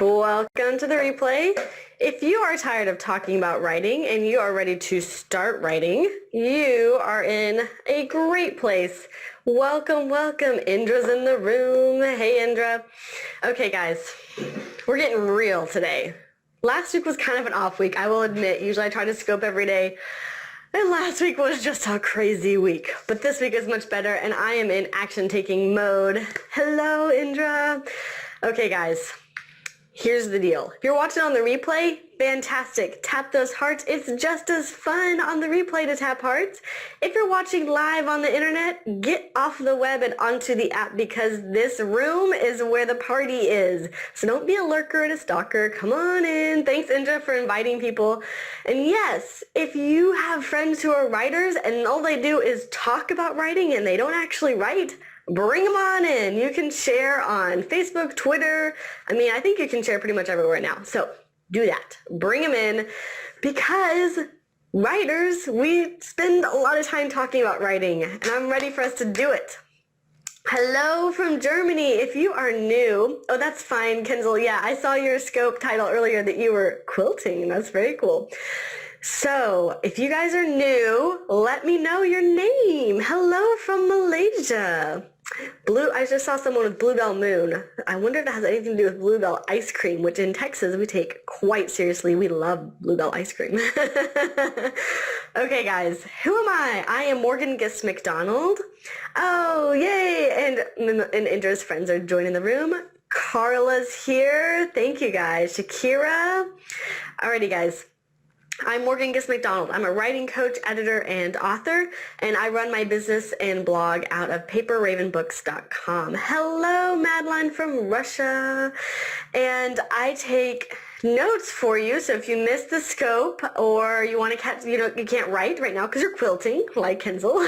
Welcome to the replay. If you are tired of talking about writing and you are ready to start writing, you are in a great place. Welcome, welcome. Indra's in the room. Hey, Indra. Okay, guys, we're getting real today. Last week was kind of an off week, I will admit. Usually I try to scope every day. And last week was just a crazy week. But this week is much better, and I am in action-taking mode. Hello, Indra. Okay, guys. Here's the deal. If you're watching on the replay, fantastic. Tap those hearts. It's just as fun on the replay to tap hearts. If you're watching live on the internet, get off the web and onto the app because this room is where the party is. So don't be a lurker and a stalker. Come on in. Thanks, Indra, for inviting people. And yes, if you have friends who are writers and all they do is talk about writing and they don't actually write, bring them on in. You can share on Facebook, Twitter. I think you can share pretty much everywhere now. So do that. Bring them in because writers, we spend a lot of time talking about writing and I'm ready for us to do it. Hello from Germany. If you are new, oh, that's fine, Kenzel. Yeah, I saw your scope title earlier that you were quilting. That's very cool. So, if you guys are new, let me know your name. Hello from Malaysia. I just saw someone with Bluebell Moon. I wonder if it has anything to do with Bluebell ice cream, which in Texas we take quite seriously. We love Bluebell ice cream. Okay, guys, who am I? I am Morgan Gist McDonald. Oh, yay! And Indra's friends are joining the room. Carla's here. Thank you, guys. Shakira. Alrighty, guys. I'm Morgan Gist McDonald. I'm a writing coach, editor, and author, and I run my business and blog out of paperravenbooks.com. Hello, Madeline from Russia. And I take notes for you, so if you missed the scope or you want to catch, you can't write right now because you're quilting, like Kenzel,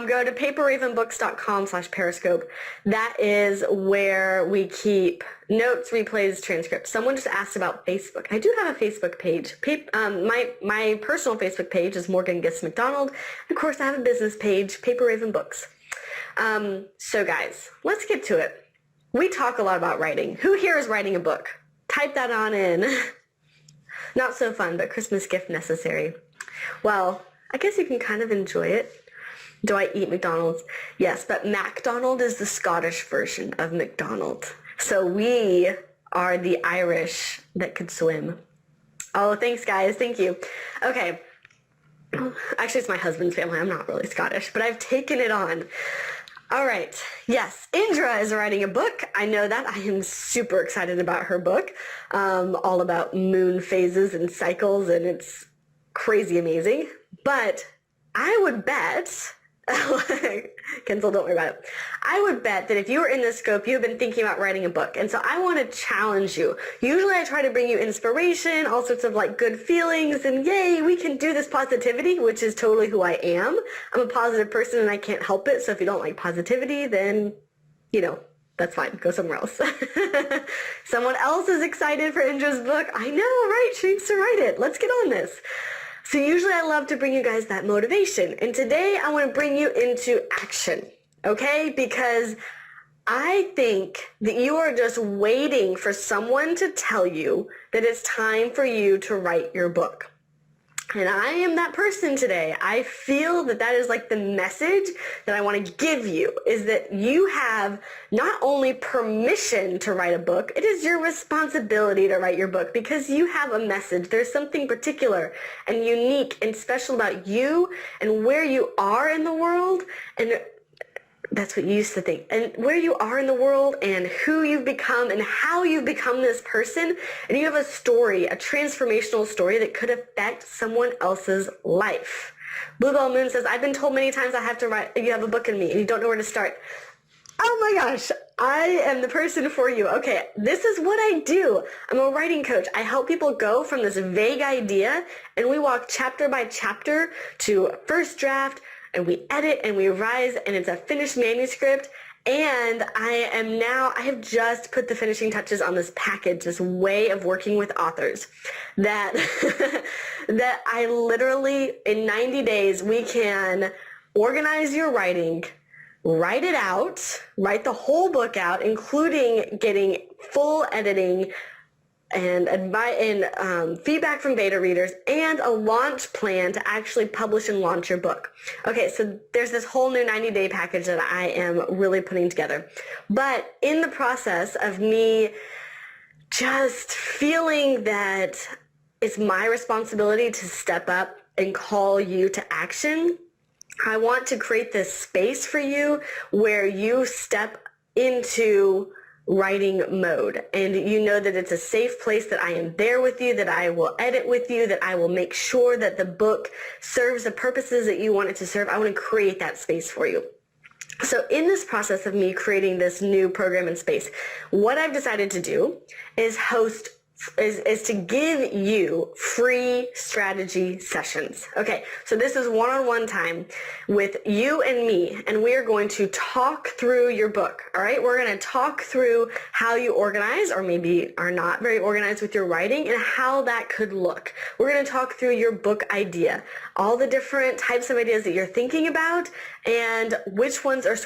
go to paperravenbooks.com/periscope. That is where we keep notes, replays, transcripts. Someone just asked about Facebook. I do have a Facebook page. My personal Facebook page is Morgan Gist McDonald. Of course, I have a business page, Paper Raven Books. So guys, let's get to it. We talk a lot about writing. Who here is writing a book? Type that on in. Not so fun, but Christmas gift necessary. Well, I guess you can kind of enjoy it. Do I eat McDonald's? Yes, but MacDonald is the Scottish version of McDonald. So we are the Irish that could swim. Oh, thanks, guys. Thank you. Okay. Actually, it's my husband's family. I'm not really Scottish, but I've taken it on. All right. Yes, Indra is writing a book. I know that. I am super excited about her book, all about moon phases and cycles, and it's crazy amazing. But I would bet, Kenzel, don't worry about it. I would bet that if you were in this scope, you've been thinking about writing a book. And so I want to challenge you. Usually I try to bring you inspiration, all sorts of good feelings, and yay, we can do this positivity, which is totally who I am. I'm a positive person and I can't help it. So if you don't like positivity, then, that's fine. Go somewhere else. Someone else is excited for Indra's book. I know, right? She needs to write it. Let's get on this. So usually I love to bring you guys that motivation. And today I want to bring you into action, okay? Because I think that you are just waiting for someone to tell you that it's time for you to write your book. And I am that person today. I feel that that is the message that I want to give you, is that you have not only permission to write a book, it is your responsibility to write your book because you have a message. There's something particular and unique and special about you and where you are in the world, and that's what you used to think. And where you are in the world and who you've become and how you've become this person. And you have a story, a transformational story that could affect someone else's life. Bluebell Moon says, I've been told many times I have to write, you have a book in me and you don't know where to start. Oh my gosh, I am the person for you. Okay, this is what I do. I'm a writing coach. I help people go from this vague idea and we walk chapter by chapter to first draft, and we edit and we revise and it's a finished manuscript. And I have just put the finishing touches on this package, this way of working with authors that, that I literally, in 90 days, we can organize your writing, write it out, write the whole book out, including getting full editing, feedback from beta readers, and a launch plan to actually publish and launch your book. Okay, so there's this whole new 90-day package that I am really putting together. But in the process of me just feeling that it's my responsibility to step up and call you to action, I want to create this space for you where you step into writing mode, and you know that it's a safe place, that I am there with you, that I will edit with you, that I will make sure that the book serves the purposes that you want it to serve. I want to create that space for you. So in this process of me creating this new program and space, what I've decided to do is is to give you free strategy sessions. Okay, so this is one-on-one time with you and me, and we are going to talk through your book. All right, we're going to talk through how you organize, or maybe are not very organized with your writing, and how that could look. We're going to talk through your book idea, all the different types of ideas that you're thinking about, and which ones are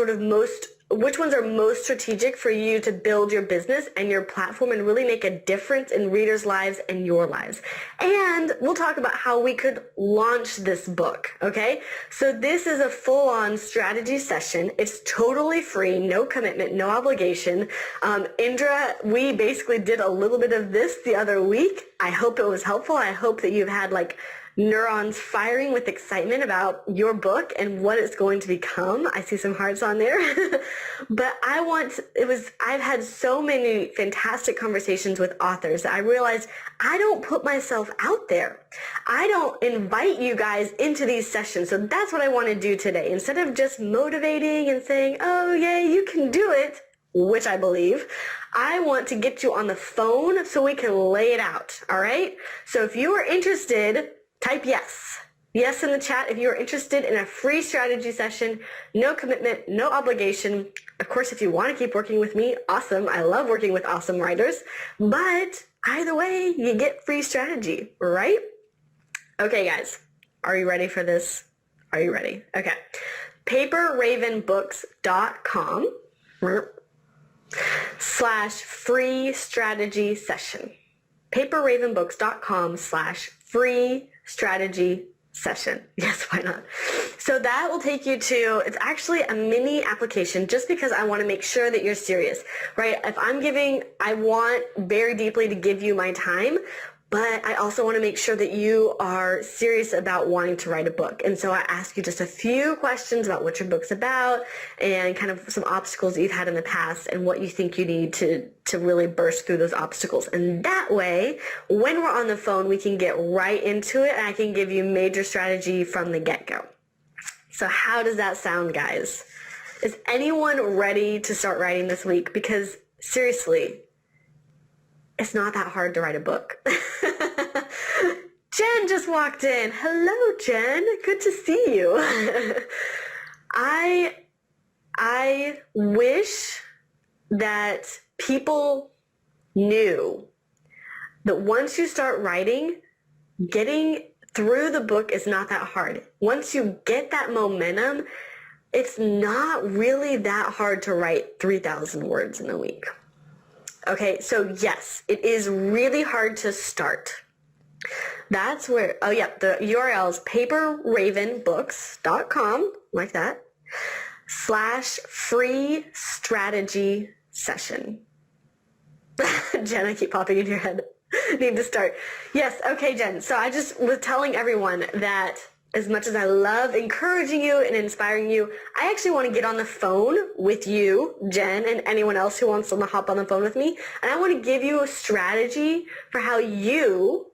most strategic for you to build your business and your platform and really make a difference in readers' lives and your lives. And we'll talk about how we could launch this book, okay? So this is a full-on strategy session. It's totally free, no commitment, no obligation. Indra, we basically did a little bit of this the other week. I hope it was helpful. I hope that you've had neurons firing with excitement about your book and what it's going to become. I see some hearts on there. But I've had so many fantastic conversations with authors that I realized I don't put myself out there. I don't invite you guys into these sessions. So that's what I want to do today. Instead of just motivating and saying, oh yeah, you can do it, which I believe, I want to get you on the phone so we can lay it out. All right. So if you are interested, type yes. Yes in the chat if you're interested in a free strategy session, no commitment, no obligation. Of course, if you want to keep working with me, awesome. I love working with awesome writers. But either way, you get free strategy, right? Okay, guys, are you ready for this? Are you ready? Okay. paperravenbooks.com/free strategy session. paperravenbooks.com/free strategy session. Yes, why not? So that will take you to, it's actually a mini application just because I want to make sure that you're serious, right? I want very deeply to give you my time, but I also want to make sure that you are serious about wanting to write a book. And so I ask you just a few questions about what your book's about and kind of some obstacles that you've had in the past and what you think you need to really burst through those obstacles. And that way, when we're on the phone, we can get right into it and I can give you major strategy from the get-go. So how does that sound, guys? Is anyone ready to start writing this week? Because seriously, it's not that hard to write a book. Jen just walked in. Hello, Jen. Good to see you. I wish that people knew that once you start writing, getting through the book is not that hard. Once you get that momentum, it's not really that hard to write 3,000 words in a week. Okay, so yes, it is really hard to start. That's where, oh yeah, the URL is paperravenbooks.com, like that, /free strategy session. Jen, I keep popping in your head. Need to start. Yes, okay, Jen. So I just was telling everyone that as much as I love encouraging you and inspiring you, I actually want to get on the phone with you, Jen, and anyone else who wants to hop on the phone with me. And I want to give you a strategy for how you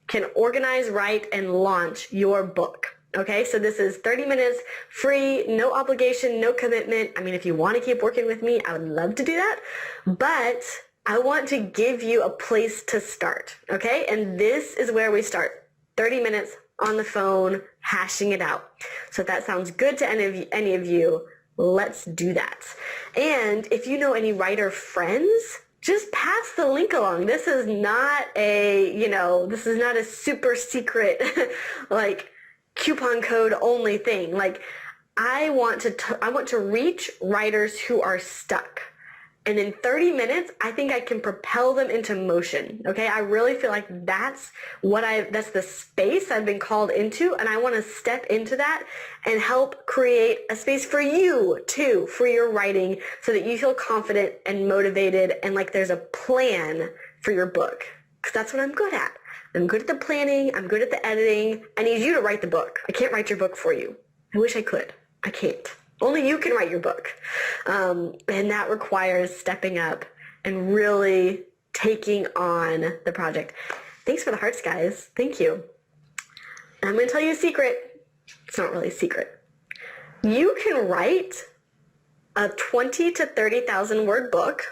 can organize, write, and launch your book. Okay, so this is 30 minutes, free, no obligation, no commitment. I mean, if you want to keep working with me, I would love to do that. But I want to give you a place to start, okay? And this is where we start. 30 minutes on the phone, hashing it out. So if that sounds good to any of you, let's do that. And if you know any writer friends, just pass the link along. This is not this is not a super secret, like, coupon code only thing. Like, I want to reach writers who are stuck. And in 30 minutes, I think I can propel them into motion. Okay. I really feel like that's that's the space I've been called into. And I want to step into that and help create a space for you too, for your writing, so that you feel confident and motivated and like there's a plan for your book. Because that's what I'm good at. I'm good at the planning. I'm good at the editing. I need you to write the book. I can't write your book for you. I wish I could. I can't. Only you can write your book. And that requires stepping up and really taking on the project. Thanks for the hearts, guys. Thank you. I'm going to tell you a secret. It's not really a secret. You can write a 20 to 30,000 word book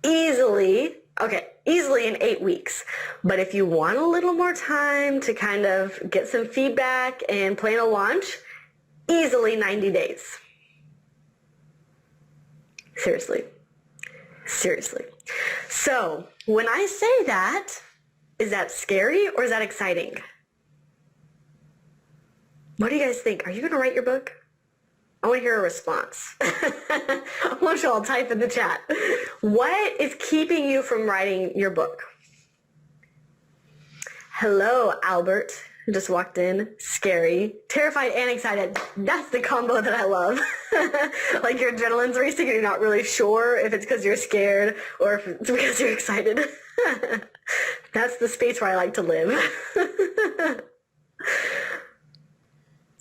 easily in 8 weeks. But if you want a little more time to kind of get some feedback and plan a launch, easily 90 days. Seriously. So when I say that, is that scary or is that exciting? What do you guys think? Are you going to write your book? I want to hear a response. I want you all to type in the chat. What is keeping you from writing your book? Hello, Albert, who just walked in. Scary, terrified, and excited. That's the combo that I love. Like your adrenaline's racing and you're not really sure if it's because you're scared or if it's because you're excited. That's the space where I like to live.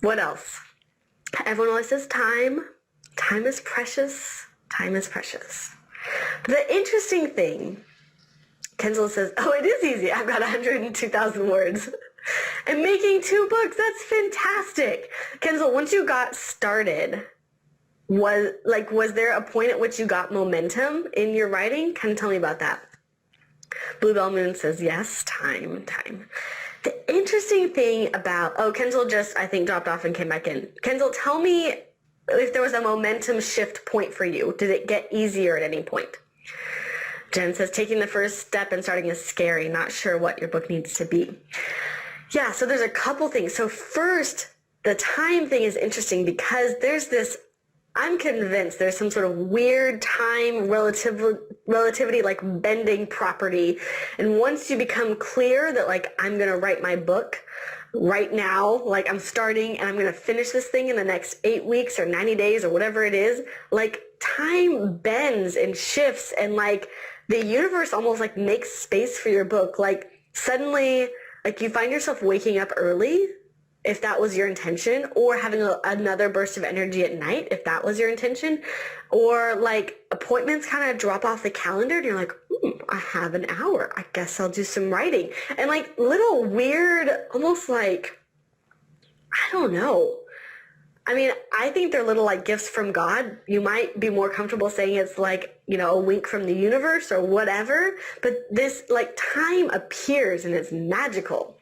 What else? Everyone always says time. Time is precious. Time is precious. The interesting thing, Kenzel says, oh, it is easy. I've got 102,000 words. And making 2 books, that's fantastic. Kenzel, once you got started, was there a point at which you got momentum in your writing? Kind of tell me about that. Bluebell Moon says, yes, time. The interesting thing about, Kenzel just, I think, dropped off and came back in. Kenzel, tell me if there was a momentum shift point for you. Did it get easier at any point? Jen says, taking the first step and starting is scary. Not sure what your book needs to be. Yeah, so there's a couple things. So first, the time thing is interesting because there's this, I'm convinced there's some sort of weird time relativity, like bending property. And once you become clear that like, I'm going to write my book right now, like I'm starting and I'm going to finish this thing in the next 8 weeks or 90 days or whatever it is, like time bends and shifts and like the universe almost like makes space for your book. Like suddenly, like you find yourself waking up early if that was your intention, or having another burst of energy at night, if that was your intention, or like appointments kind of drop off the calendar and you're like, I have an hour. I guess I'll do some writing. And like little weird, almost like, I don't know. I mean, I think they're little like gifts from God. You might be more comfortable saying it's like, a wink from the universe or whatever, but this like time appears and it's magical.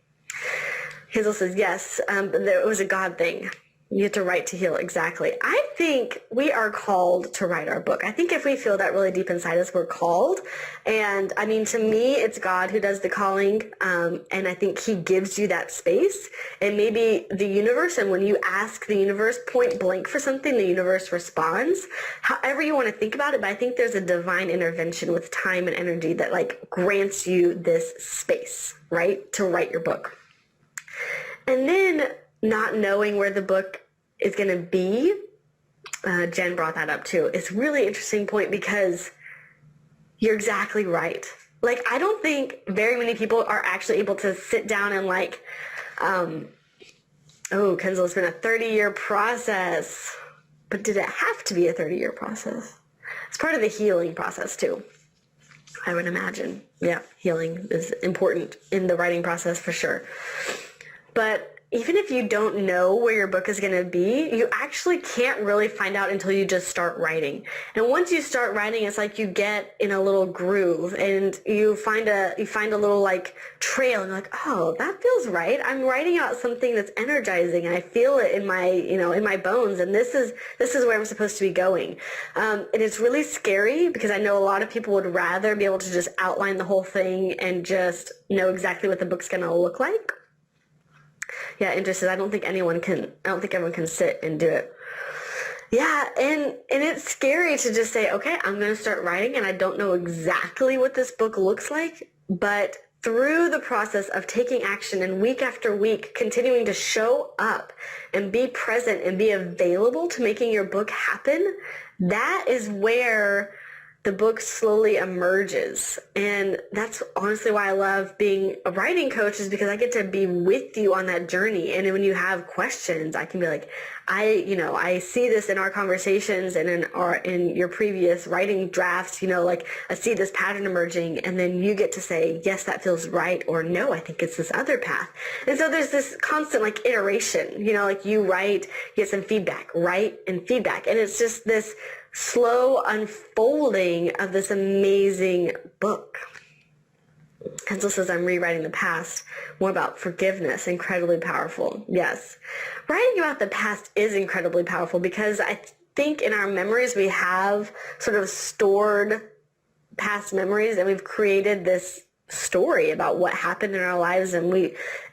Hazel says, yes, but it was a God thing. You have to write to heal. Exactly. I think we are called to write our book. I think if we feel that really deep inside us, we're called. And I mean, to me, it's God who does the calling. And I think he gives you that space and maybe the universe. And when you ask the universe point blank for something, the universe responds. However you want to think about it. But I think there's a divine intervention with time and energy that like grants you this space, right? To write your book. And then not knowing where the book is going to be, Jen brought that up too. It's a really interesting point because you're exactly right. Like, I don't think very many people are actually able to sit down and like, Kenzel, it's been a 30-year process. But did it have to be a 30-year process? It's part of the healing process too, I would imagine. Yeah, healing is important in the writing process for sure. But even if you don't know where your book is going to be, you actually can't really find out until you just start writing. And once you start writing, it's like you get in a little groove and you find a little like trail and you're like, oh, that feels right. I'm writing out something that's energizing and I feel it in my, in my bones. And this is where I'm supposed to be going. And it's really scary because I know a lot of people would rather be able to just outline the whole thing and just know exactly what the book's going to look like. Yeah, interested. I don't think everyone can sit and do it. Yeah, and it's scary to just say, okay, I'm going to start writing and I don't know exactly what this book looks like, but through the process of taking action and week after week, continuing to show up and be present and be available to making your book happen, that is where the book slowly emerges. And that's honestly why I love being a writing coach, is because I get to be with you on that journey. And when you have questions, I can be like, I see this in our conversations and in your previous writing drafts, like I see this pattern emerging, and then you get to say, yes, that feels right, or no, I think it's this other path. And so there's this constant like iteration, like you write, you get some feedback, write and feedback. And it's just this slow unfolding of this amazing book. Kenzel says, I'm rewriting the past, more about forgiveness, incredibly powerful. Yes. Writing about the past is incredibly powerful because I think in our memories we have sort of stored past memories, and we've created this story about what happened in our lives, and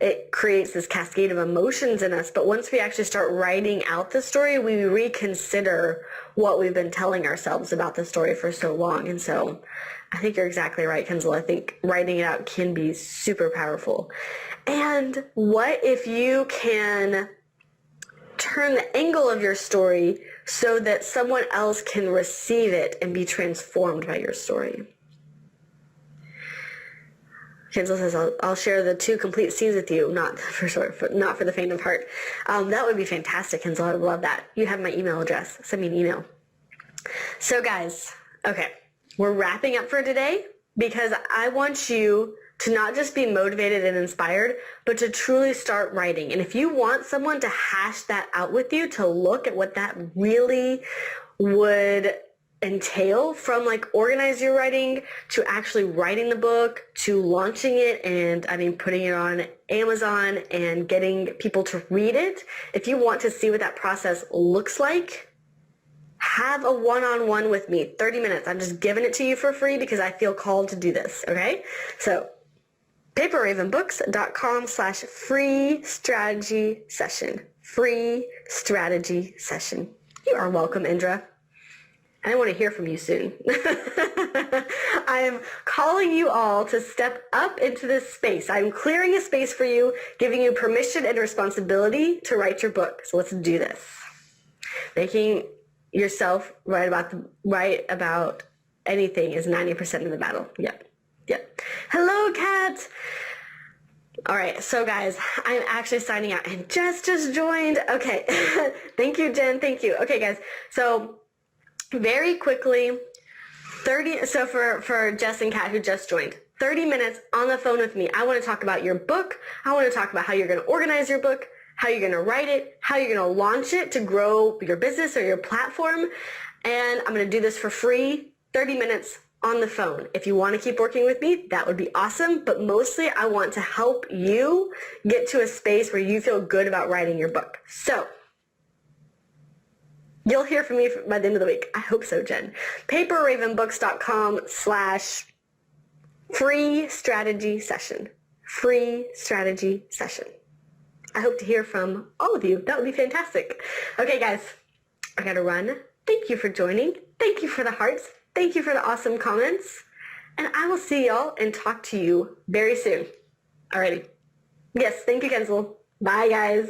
it creates this cascade of emotions in us. But once we actually start writing out the story, we reconsider what we've been telling ourselves about the story for so long. And so I think you're exactly right, Kenzel. I think writing it out can be super powerful. And what if you can turn the angle of your story so that someone else can receive it and be transformed by your story? Kenzel says, I'll share the 2 complete scenes with you, not for the faint of heart. That would be fantastic, Kenzel. I would love that. You have my email address. Send me an email. So guys, okay, we're wrapping up for today because I want you to not just be motivated and inspired, but to truly start writing. And if you want someone to hash that out with you, to look at what that really would entail, from like organize your writing to actually writing the book to launching it and putting it on Amazon and getting people to read it. If you want to see what that process looks like, have a one-on-one with me, 30 minutes. I'm just giving it to you for free because I feel called to do this. Okay. So paperravenbooks.com/free strategy session, free strategy session. You are welcome, Indra. I want to hear from you soon. I am calling you all to step up into this space. I'm clearing a space for you, giving you permission and responsibility to write your book. So let's do this. Making yourself right about anything is 90% of the battle. Yep. Hello, Kat. All right, so guys, I'm actually signing out and just joined. Okay. Thank you, Jen. Thank you. Okay, guys. So very quickly, for Jess and Kat who just joined, 30 minutes on the phone with me. I want to talk about your book. I want to talk about how you're going to organize your book, how you're going to write it, how you're going to launch it to grow your business or your platform. And I'm going to do this for free, 30 minutes on the phone. If you want to keep working with me, that would be awesome. But mostly I want to help you get to a space where you feel good about writing your book. So you'll hear from me by the end of the week. I hope so, Jen. paperravenbooks.com/free strategy session. Free strategy session. I hope to hear from all of you. That would be fantastic. Okay, guys, I gotta run. Thank you for joining. Thank you for the hearts. Thank you for the awesome comments. And I will see y'all and talk to you very soon. Alrighty. Yes, thank you, Kenzel. Bye, guys.